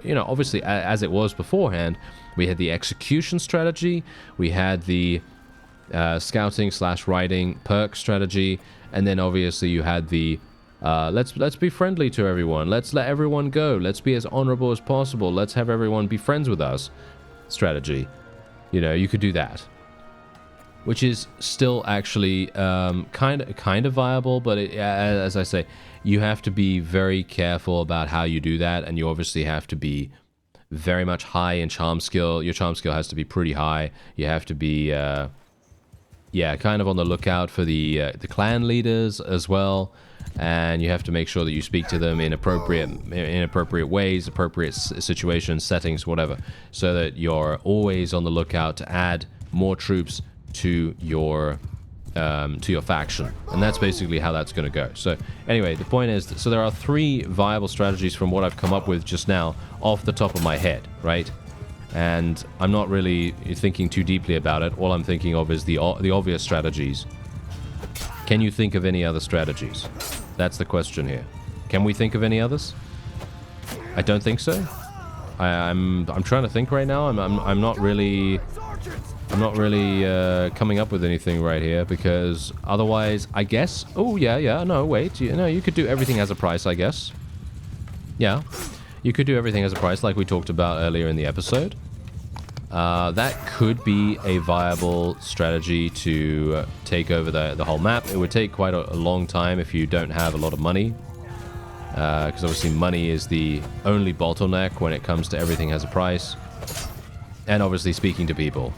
you know, obviously, as it was beforehand, we had the execution strategy, we had the scouting / riding perk strategy, and then obviously you had the let's be friendly to everyone, let's let everyone go, let's be as honorable as possible, let's have everyone be friends with us strategy. You know, you could do that, which is still actually kind of viable, but as I say, you have to be very careful about how you do that, and you obviously have to be very much high in charm skill. Your charm skill has to be pretty high. You have to be yeah, kind of on the lookout for the clan leaders as well, and you have to make sure that you speak to them in appropriate ways, appropriate situations, settings, whatever, so that you're always on the lookout to add more troops to your faction. And that's basically how that's going to go. So anyway, the point is, so there are 3 viable strategies from what I've come up with just now off the top of my head, right? And I'm not really thinking too deeply about it. All I'm thinking of is the obvious strategies. Can you think of any other strategies? That's the question here. Can we think of any others? I don't think so. I'm trying to think right now. I'm not really coming up with anything right here, because otherwise, I guess... Oh, yeah, no, wait. You could do everything as a price, I guess. Yeah, you could do everything as a price, like we talked about earlier in the episode. That could be a viable strategy to take over the whole map. It would take quite a long time if you don't have a lot of money, because obviously money is the only bottleneck when it comes to everything has a price. And obviously speaking to people.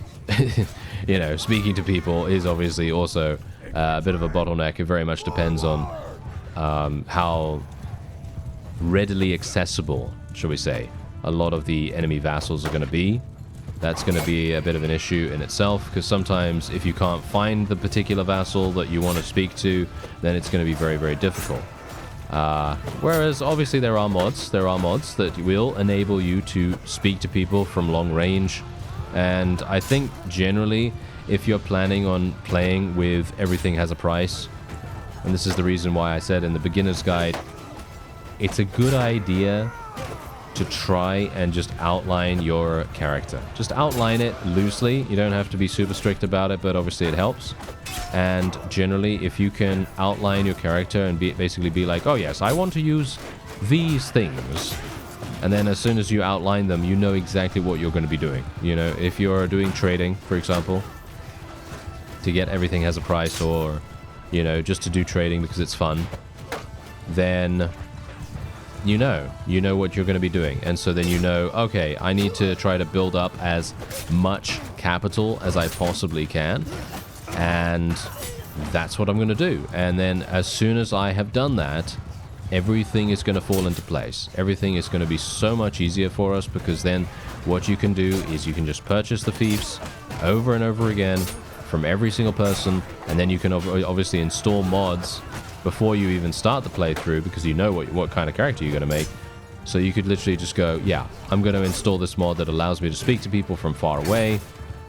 You know, speaking to people is obviously also a bit of a bottleneck. It very much depends on how readily accessible, shall we say, a lot of the enemy vassals are going to be. That's going to be a bit of an issue in itself, because sometimes if you can't find the particular vassal that you want to speak to, then it's going to be very, very difficult. Whereas obviously there are mods that will enable you to speak to people from long range. And I think generally, if you're planning on playing with everything has a price, and this is the reason why I said in the beginner's guide, it's a good idea to try and just outline your character. Just outline it loosely. You don't have to be super strict about it, but obviously it helps. And generally, if you can outline your character and basically be like, oh yes, I want to use these things. And then as soon as you outline them, you know exactly what you're going to be doing. You know, if you're doing trading, for example, to get everything has a price, or, you know, just to do trading because it's fun, then you know what you're going to be doing. And so then you know, okay, I need to try to build up as much capital as I possibly can. And that's what I'm going to do. And then as soon as I have done that, everything is going to fall into place. Everything is going to be so much easier for us, because then what you can do is you can just purchase the fiefs over and over again from every single person, and then you can obviously install mods before you even start the playthrough, because you know what kind of character you're going to make. So you could literally just go, yeah, I'm going to install this mod that allows me to speak to people from far away,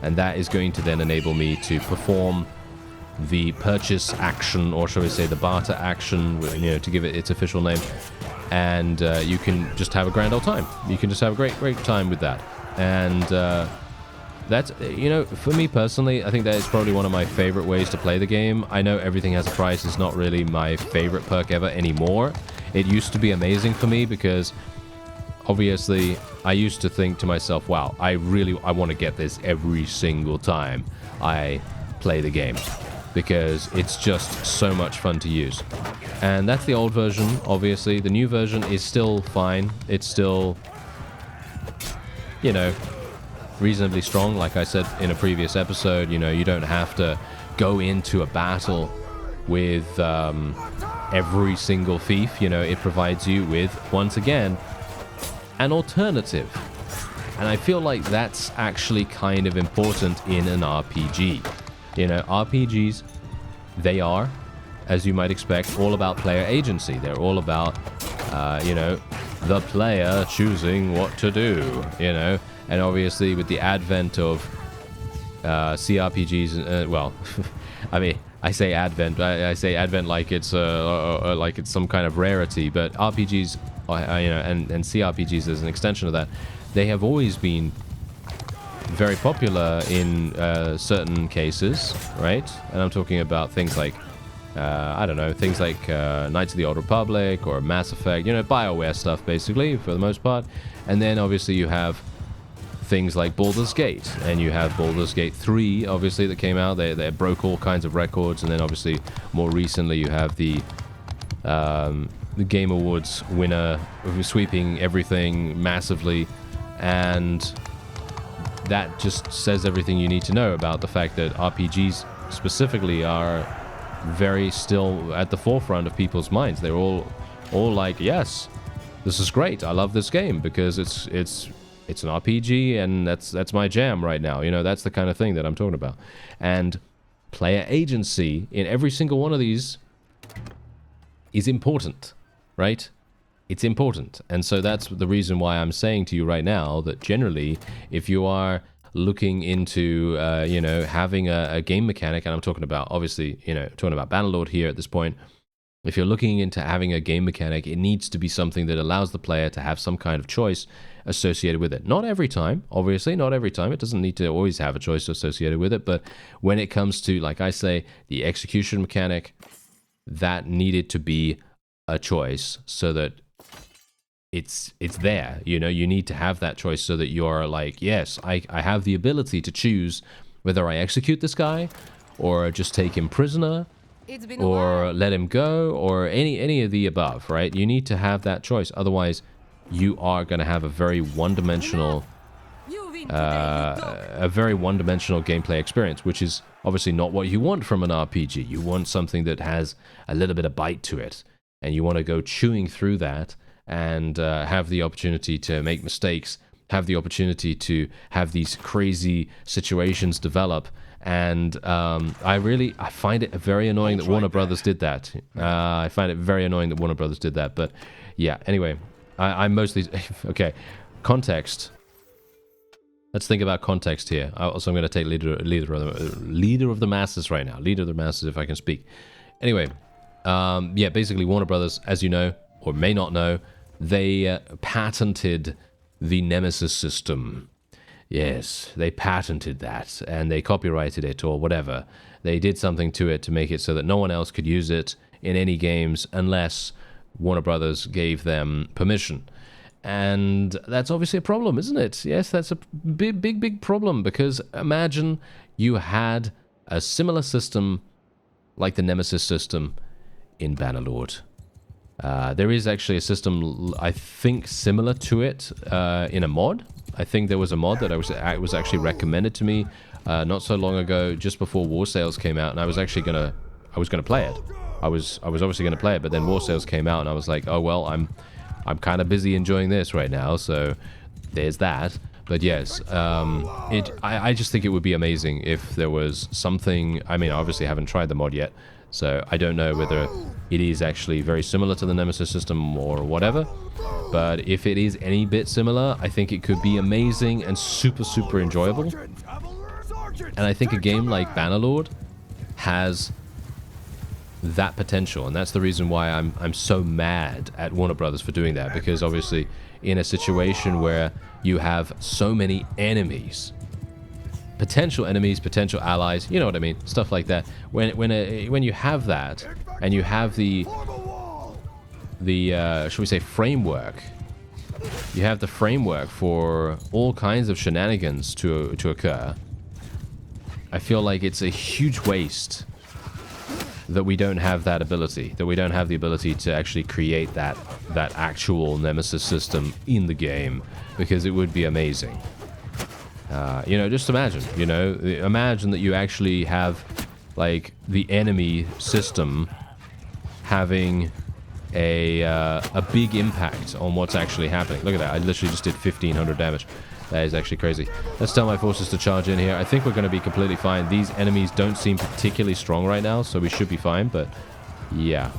and that is going to then enable me to perform the purchase action, or shall we say the barter action, you know, to give it its official name. And you can just have a grand old time. You can just have a great time with that. And that's, you know, for me personally, I think that is probably one of my favorite ways to play the game. I know everything has a price is not really my favorite perk ever anymore. It used to be amazing for me, because obviously I used to think to myself, wow, I want to get this every single time I play the game, because it's just so much fun to use. And that's the old version, obviously. The new version is still fine. It's still, you know, reasonably strong. Like I said in a previous episode, you know, you don't have to go into a battle with every single fief. You know, it provides you with, once again, an alternative. And I feel like that's actually kind of important in an RPG. You know, RPGs, they are, as you might expect, all about player agency. They're all about, you know, the player choosing what to do, you know. And obviously with the advent of CRPGs, well, I mean, I say advent like it's some kind of rarity, but RPGs, you know, and CRPGs as an extension of that, they have always been very popular in certain cases, right? And I'm talking about things like, I don't know, things like Knights of the Old Republic or Mass Effect, you know, BioWare stuff, basically, for the most part. And then, obviously, you have things like Baldur's Gate, and you have Baldur's Gate 3, obviously, that came out. They broke all kinds of records, and then, obviously, more recently, you have the Game Awards winner sweeping everything massively, and that just says everything you need to know about the fact that RPGs specifically are very still at the forefront of people's minds. They're all like, yes, this is great. I love this game because it's an RPG and that's my jam right now. You know, that's the kind of thing that I'm talking about. And player agency in every single one of these is important, right? It's important. And so that's the reason why I'm saying to you right now that generally, if you are looking into, you know, having a game mechanic, and I'm talking about, obviously, you know, talking about Bannerlord here at this point, if you're looking into having a game mechanic, it needs to be something that allows the player to have some kind of choice associated with it. Not every time, obviously, not every time. It doesn't need to always have a choice associated with it, but when it comes to, like I say, the execution mechanic, that needed to be a choice so that it's there. You know, you need to have that choice so that you're like, yes, I have the ability to choose whether I execute this guy or just take him prisoner or let him go or any of the above, right? You need to have that choice. Otherwise, you are going to have a very one-dimensional gameplay experience, which is obviously not what you want from an RPG. You want something that has a little bit of bite to it, and you want to go chewing through that and have the opportunity to make mistakes, have the opportunity to have these crazy situations develop. And I find it very annoying that Warner Brothers did that. I find it very annoying that Warner Brothers did that. But yeah, anyway, I'm mostly... Okay, context. Let's think about context here. So I'm going to take leader of the masses right now. Leader of the masses, if I can speak. Anyway, yeah, basically Warner Brothers, as you know, or may not know, they patented the Nemesis system. Yes, they patented that, and they copyrighted it, or whatever. They did something to it to make it so that no one else could use it in any games unless Warner Brothers gave them permission. And that's obviously a problem, isn't it? Yes, that's a big problem, because imagine you had a similar system like the Nemesis system in Bannerlord. There is actually a system, I think, similar to it in a mod. I think there was a mod that was actually recommended to me not so long ago, just before War Sales came out, and I was actually gonna play it. I was obviously gonna play it, but then War Sales came out, and I was like, oh well, I'm kind of busy enjoying this right now, so there's that. But yes, I just think it would be amazing if there was something. I mean, I obviously haven't tried the mod yet, so I don't know whether it is actually very similar to the Nemesis system or whatever. But if it is any bit similar, I think it could be amazing and super enjoyable. And I think a game like Bannerlord has that potential, and that's the reason why I'm so mad at Warner Brothers for doing that, because obviously in a situation where you have so many enemies, potential enemies, potential allies, you know what I mean, stuff like that, when you have that, and you have the shall we say framework, you have the framework for all kinds of shenanigans to occur, I feel like it's a huge waste that we don't have that ability, that we don't have the ability to actually create that actual Nemesis system in the game, because it would be amazing. You know, just imagine, you know, imagine that you actually have, like, the enemy system having a big impact on what's actually happening. Look at that, I literally just did 1500 damage. That is actually crazy. Let's tell my forces to charge in here. I think we're going to be completely fine. These enemies don't seem particularly strong right now, so we should be fine, but yeah.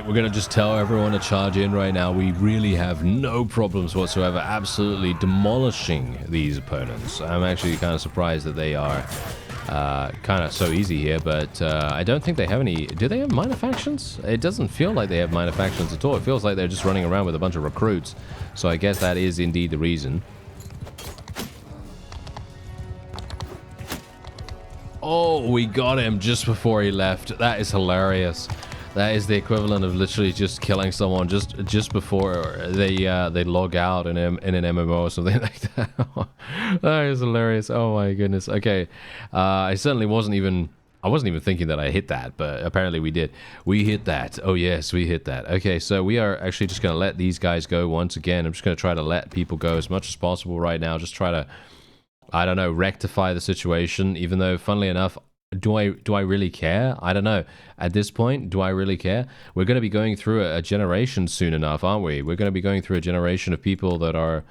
We're gonna just tell everyone to charge in right now. We really have no problems whatsoever, absolutely demolishing these opponents. I'm actually kind of surprised that they are kind of so easy here, but I don't think they have any... Do they have minor factions? It doesn't feel like they have minor factions at all. It feels like they're just running around with a bunch of recruits, so I guess that is indeed the reason. Oh, we got him just before he left. That is hilarious. That is the equivalent of literally just killing someone just before they log out in an MMO or something like that. That is hilarious. Oh my goodness. Okay, I wasn't even thinking that I hit that, but apparently we did. We hit that. Oh yes, we hit that. Okay, so we are actually just gonna let these guys go once again. I'm just gonna try to let people go as much as possible right now. Just try to, I don't know, rectify the situation. Even though, funnily enough, do I really care? I don't know. At this point, do I really care? We're going to be going through a generation soon enough, aren't we? We're going to be going through a generation of people that are,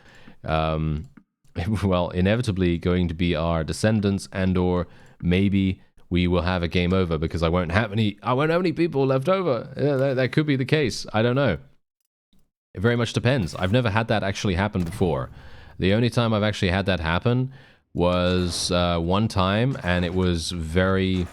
well, inevitably going to be our descendants, and or maybe we will have a game over because I won't have any people left over. Yeah, that could be the case. I don't know. It very much depends. I've never had that actually happen before. The only time I've actually had that happen was one time, and it was very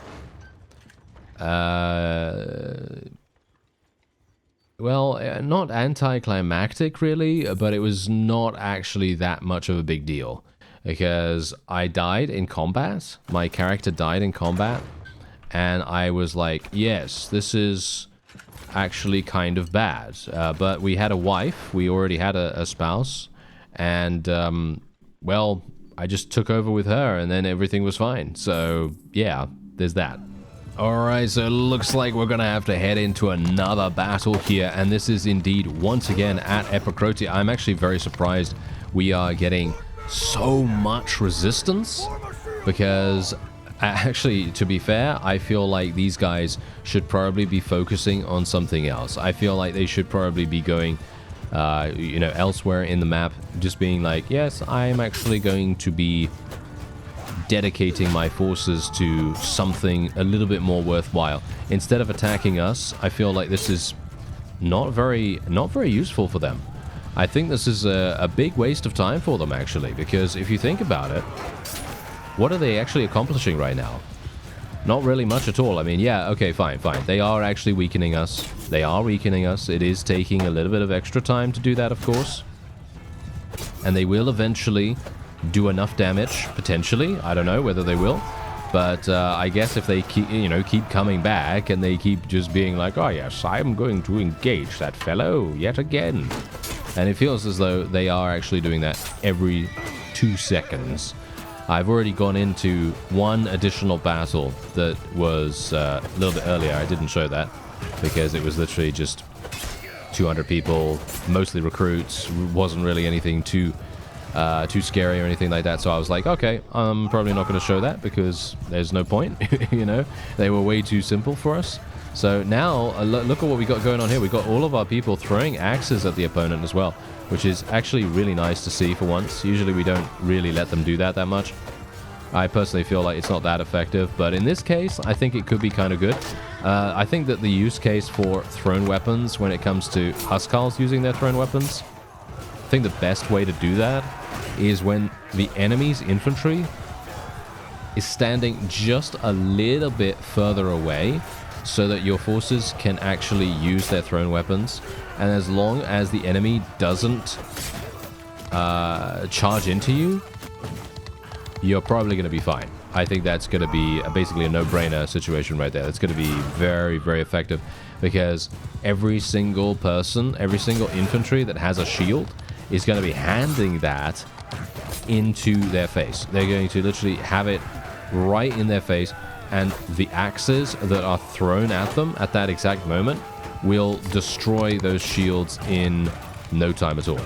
well, not anticlimactic really, but it was not actually that much of a big deal because I died in combat. My character died in combat, and I was like, yes, this is actually kind of bad, but we had a wife, we already had a spouse, and well, I just took over with her, and then everything was fine. So, yeah, there's that. Alright, so it looks like we're gonna have to head into another battle here, and this is indeed, once again, at Epicrotia. I'm actually very surprised we are getting so much resistance, because, actually, to be fair, I feel like these guys should probably be focusing on something else. I feel like they should probably be going... you know, elsewhere in the map, just being like, yes, I'm actually going to be dedicating my forces to something a little bit more worthwhile. Instead of attacking us, I feel like this is not very useful for them. I think this is a big waste of time for them, actually, because if you think about it, what are they actually accomplishing right now? Not really much at all. I mean, yeah, okay, fine. They are actually weakening us. They are weakening us. It is taking a little bit of extra time to do that, of course. And they will eventually do enough damage, potentially. I don't know whether they will. But I guess if they keep coming back and they keep just being like, oh yes, I'm going to engage that fellow yet again. And it feels as though they are actually doing that every 2 seconds. I've already gone into one additional battle that was a little bit earlier. I didn't show that because it was literally just 200 people, mostly recruits. Wasn't really anything too scary or anything like that. So I was like, okay, I'm probably not going to show that because there's no point. You know, they were way too simple for us. So now, look at what we got going on here. We got all of our people throwing axes at the opponent as well, which is actually really nice to see for once. Usually we don't really let them do that much. I personally feel like it's not that effective, but in this case, I think it could be kind of good. I think that the use case for thrown weapons when it comes to Huskars using their thrown weapons, I think the best way to do that is when the enemy's infantry is standing just a little bit further away so that your forces can actually use their thrown weapons. And as long as the enemy doesn't charge into you, you're probably going to be fine. I think that's going to be basically a no-brainer situation right there. That's going to be very, very effective because every single person, every single infantry that has a shield is going to be handing that into their face. They're going to literally have it right in their face, and the axes that are thrown at them at that exact moment will destroy those shields in no time at all.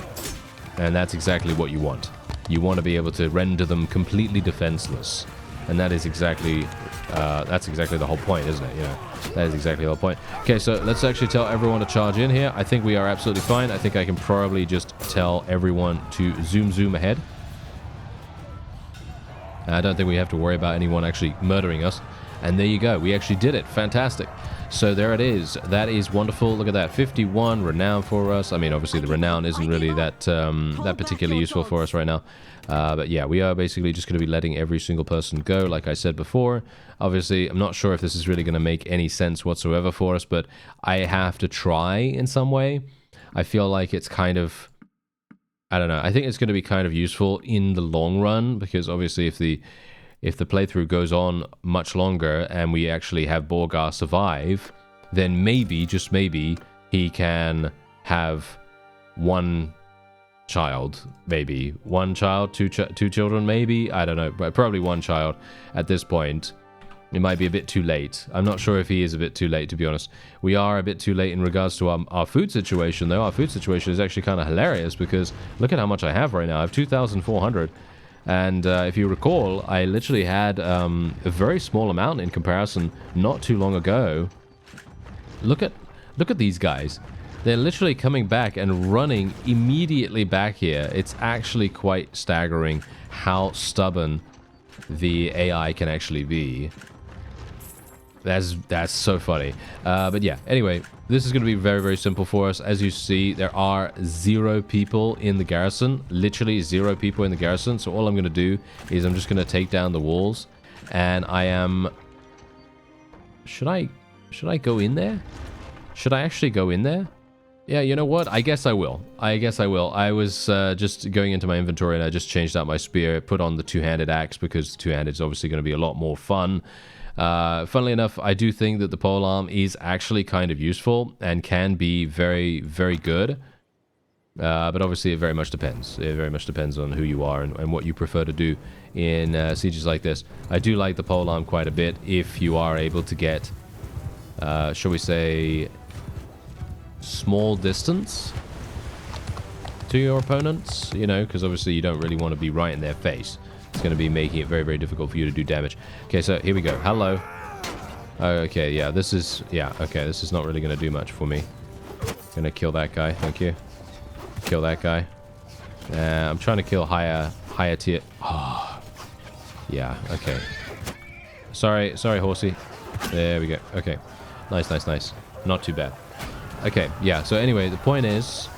And that's exactly what you want. You want to be able to render them completely defenseless. And that is exactly, the whole point, isn't it? You know, that is exactly the whole point. Okay, so let's actually tell everyone to charge in here. I think we are absolutely fine. I think I can probably just tell everyone to zoom ahead. I don't think we have to worry about anyone actually murdering us. And there you go. We actually did it. Fantastic. So there it is. That is wonderful. Look at that. 51 renown for us. I mean, obviously the renown isn't really that particularly useful for us right now. But yeah, we are basically just going to be letting every single person go, like I said before. Obviously, I'm not sure if this is really going to make any sense whatsoever for us, but I have to try in some way. I feel like it's kind of, I don't know. I think it's going to be kind of useful in the long run, because obviously if the playthrough goes on much longer and we actually have Borgar survive, then maybe, just maybe, he can have one child, maybe. One child, two children, maybe? I don't know, but probably one child at this point. It might be a bit too late. I'm not sure if he is a bit too late, to be honest. We are a bit too late in regards to our food situation, though. Our food situation is actually kind of hilarious, because look at how much I have right now. I have 2,400. And if you recall, I literally had a very small amount in comparison not too long ago. Look at these guys. They're literally coming back and running immediately back here. It's actually quite staggering how stubborn the AI can actually be. That's so funny. But yeah, anyway, this is going to be very, very simple for us. As you see, there are 0 people in the garrison. Literally 0 people in the garrison. So all I'm going to do is I'm just going to take down the walls. And I am... Should I go in there? Should I actually go in there? Yeah, you know what? I guess I will. I was just going into my inventory and I just changed out my spear, put on the two-handed axe, because two-handed is obviously going to be a lot more fun. Funnily enough, I do think that the polearm is actually kind of useful and can be very, very good. But obviously it very much depends. It very much depends on who you are and what you prefer to do in sieges like this. I do like the polearm quite a bit if you are able to get, shall we say, small distance to your opponents, you know, because obviously you don't really want to be right in their face. It's going to be making it very, very difficult for you to do damage. Okay, so here we go. Hello. Okay, yeah, this is not really going to do much for me. Gonna kill that guy. Thank you. Kill that guy. I'm trying to kill higher tier. Oh, yeah. Okay. Sorry, horsey. There we go. Okay. Nice. Not too bad. Okay, yeah, so anyway, the point is,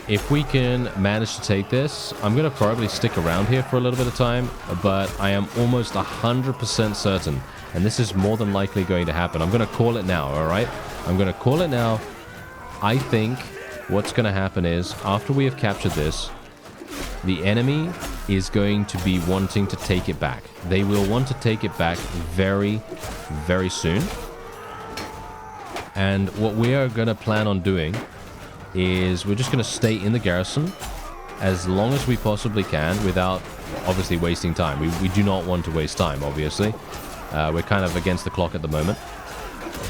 if we can manage to take this, I'm going to probably stick around here for a little bit of time, but I am almost 100% certain, and this is more than likely going to happen. I'm going to call it now, alright? I'm going to call it now. I think what's going to happen is, after we have captured this, the enemy is going to be wanting to take it back. They will want to take it back very, very soon. And what we are going to plan on doing is we're just going to stay in the garrison as long as we possibly can without obviously wasting time. We do not want to waste time, obviously. We're kind of against the clock at the moment.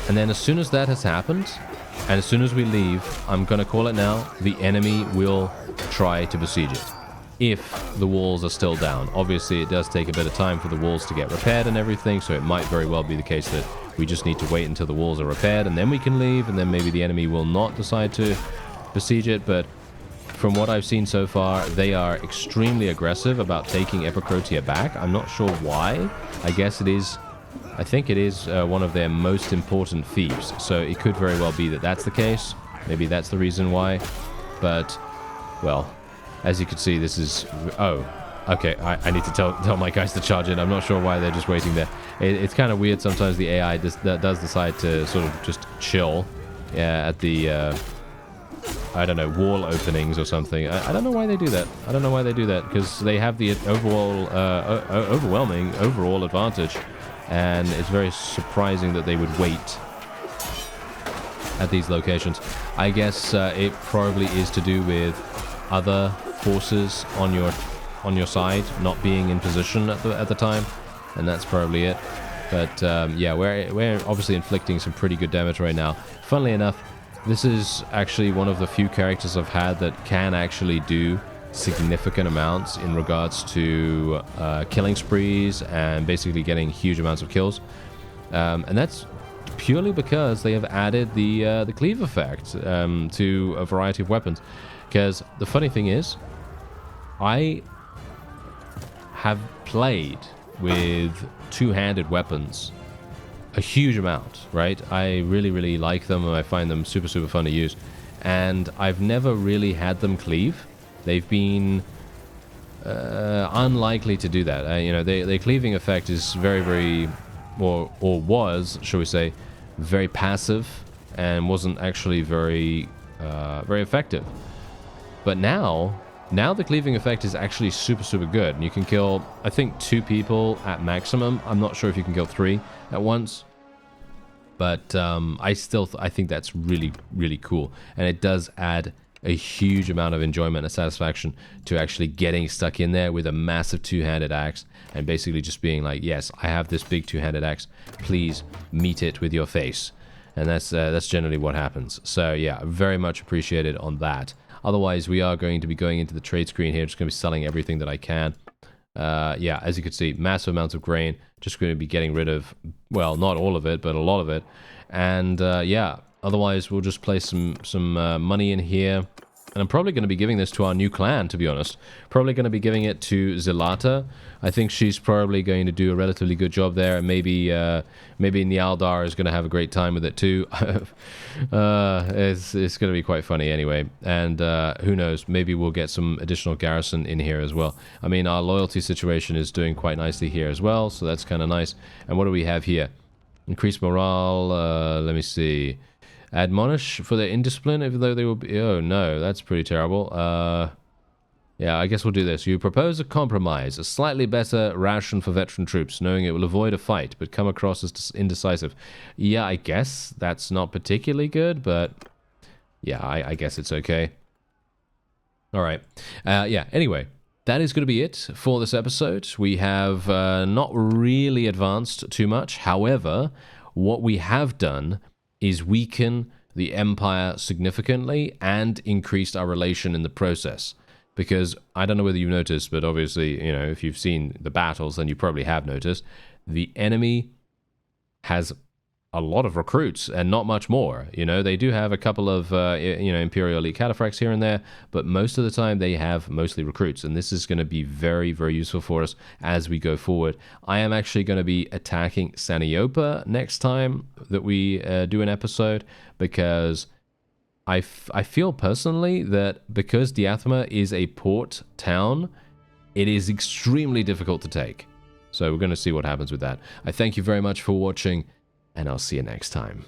And then as soon as that has happened, and as soon as we leave, I'm going to call it now, the enemy will try to besiege it. If the walls are still down. Obviously, it does take a bit of time for the walls to get repaired and everything, so it might very well be the case that We just need to wait until the walls are repaired, and then we can leave, and then maybe the enemy will not decide to besiege it. But from what I've seen so far, they are extremely aggressive about taking Epicrotia back. I'm not sure why. I think it is one of their most important fiefs, so it could very well be that that's the case. Maybe that's the reason why. But, well, as you can see, this is... Oh, okay, I need to tell my guys to charge it. I'm not sure why they're just waiting there. It's kind of weird sometimes the AI does decide to sort of just chill at the, I don't know, wall openings or something. I don't know why they do that. I don't know why they do that, because they have the overwhelming overall advantage, and it's very surprising that they would wait at these locations. I guess it probably is to do with other forces on your side not being in position at the time, and that's probably it. But yeah, we're obviously inflicting some pretty good damage right now. Funnily enough, this is actually one of the few characters I've had that can actually do significant amounts in regards to killing sprees and basically getting huge amounts of kills, and that's purely because they have added the cleave effect to a variety of weapons. Because the funny thing is, I have played with two-handed weapons a huge amount, right? I really like them, and I find them super fun to use, and I've never really had them cleave. They've been unlikely to do that. You know, their cleaving effect is very or was, shall we say, very passive, and wasn't actually very effective. But now the cleaving effect is actually super good, and you can kill, I think, 2 people at maximum. I'm not sure if you can kill 3 at once, but I think that's really cool, and it does add a huge amount of enjoyment and satisfaction to actually getting stuck in there with a massive two-handed axe and basically just being like, yes, I have this big two-handed axe, please meet it with your face. And that's generally what happens. So yeah, very much appreciated on that. Otherwise, we are going to be going into the trade screen here, just going to be selling everything that I can. Yeah, as you can see, massive amounts of grain, just going to be getting rid of, well, not all of it, but a lot of it. And yeah, otherwise we'll just place some money in here. And I'm probably going to be giving this to our new clan, to be honest. Probably going to be giving it to Zelata. I think she's probably going to do a relatively good job there. And maybe Nialdar is going to have a great time with it too. It's going to be quite funny anyway. And who knows, maybe we'll get some additional garrison in here as well. I mean, our loyalty situation is doing quite nicely here as well, so that's kind of nice. And what do we have here? Increased morale, let me see. Admonish for their indiscipline, even though they will be... Oh, no, that's pretty terrible. Yeah, I guess we'll do this. You propose a compromise, a slightly better ration for veteran troops, knowing it will avoid a fight, but come across as indecisive. Yeah, I guess that's not particularly good, but... Yeah, I guess it's okay. Alright. Yeah, anyway, that is going to be it for this episode. We have not really advanced too much. However, what we have done is weaken the Empire significantly and increased our relation in the process. Because, I don't know whether you've noticed, but obviously, you know, if you've seen the battles, then you probably have noticed, the enemy has a lot of recruits and not much more. You know, they do have a couple of, you know, Imperial Elite Cataphracts here and there, but most of the time they have mostly recruits, and this is going to be very useful for us as we go forward. I am actually going to be attacking Saniopa next time that we do an episode, because I feel personally that because Diathema is a port town, it is extremely difficult to take. So we're going to see what happens with that. I thank you very much for watching, and I'll see you next time.